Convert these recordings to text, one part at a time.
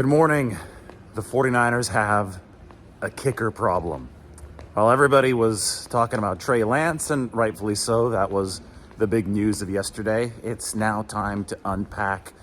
Good morning. The 49ers have a kicker problem. While everybody was talking about Trey Lance, and rightfully so, that was the big news of yesterday, it's now time to unpack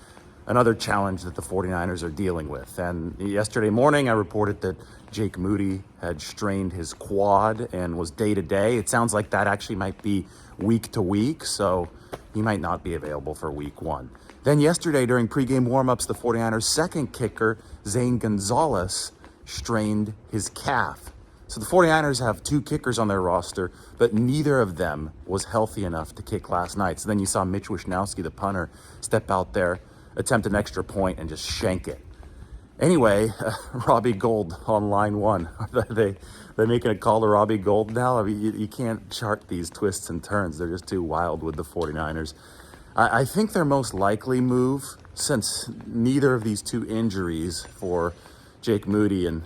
another challenge that the 49ers are dealing with. And yesterday morning, I reported that Jake Moody had strained his quad and was day-to-day. It sounds like that actually might be week-to-week, so he might not be available for week one. Then yesterday, during pregame warmups, the 49ers' second kicker, Zane Gonzalez, strained his calf. So the 49ers have two kickers on their roster, but neither of them was healthy enough to kick last night. So then you saw Mitch Wishnowsky, the punter, step out there, attempt an extra point, and just shank it. Anyway, Robbie Gould on line one. They're making a call to Robbie Gould now? I mean, you can't chart these twists and turns. They're just too wild with the 49ers. I think their most likely move, since neither of these two injuries for Jake Moody and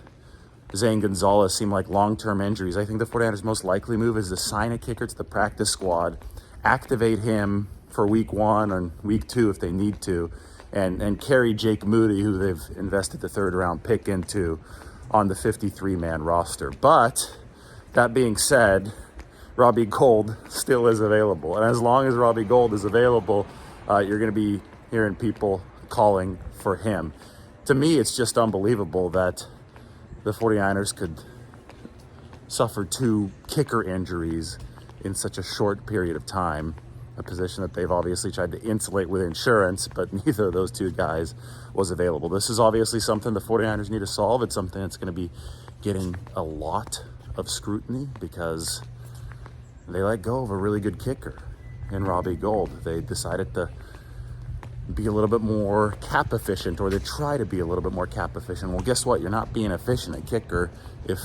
Zane Gonzalez seem like long-term injuries, I think the 49ers' most likely move is to sign a kicker to the practice squad, activate him for week one or week two if they need to, and carry Jake Moody, who they've invested the third-round pick into, on the 53-man roster. But that being said, Robbie Gould still is available. And as long as Robbie Gould is available, you're going to be hearing people calling for him. To me, it's just unbelievable that the 49ers could suffer two kicker injuries in such a short period of time, a position that they've obviously tried to insulate with insurance, but neither of those two guys was available. This is obviously something the 49ers need to solve. It's something that's going to be getting a lot of scrutiny because they let go of a really good kicker in Robbie Gould. They decided to be a little bit more cap efficient, or they try to be a little bit more cap efficient. Well, guess what? You're not being efficient at kicker if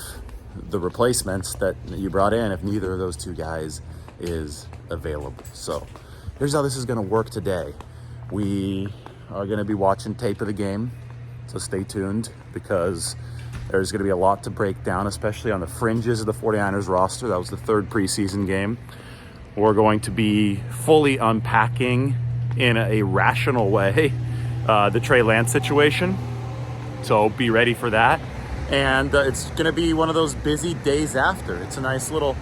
the replacements that you brought in, if neither of those two guys is available. So here's how this is going to work today. We are going to be watching tape of the game, so stay tuned because there's going to be a lot to break down, especially on the fringes of the 49ers roster. That was the third preseason game. We're going to be fully unpacking in a rational way the Trey Lance situation, so be ready for that. And it's going to be one of those busy days after. It's a nice little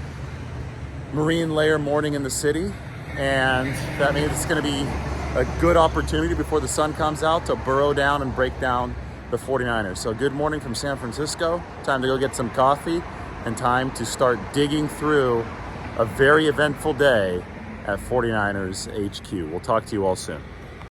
marine layer morning in the city, and that means it's going to be a good opportunity before the sun comes out to burrow down and break down the 49ers. So good morning from San Francisco. Time to go get some coffee and time to start digging through a very eventful day at 49ers HQ. We'll talk to you all soon.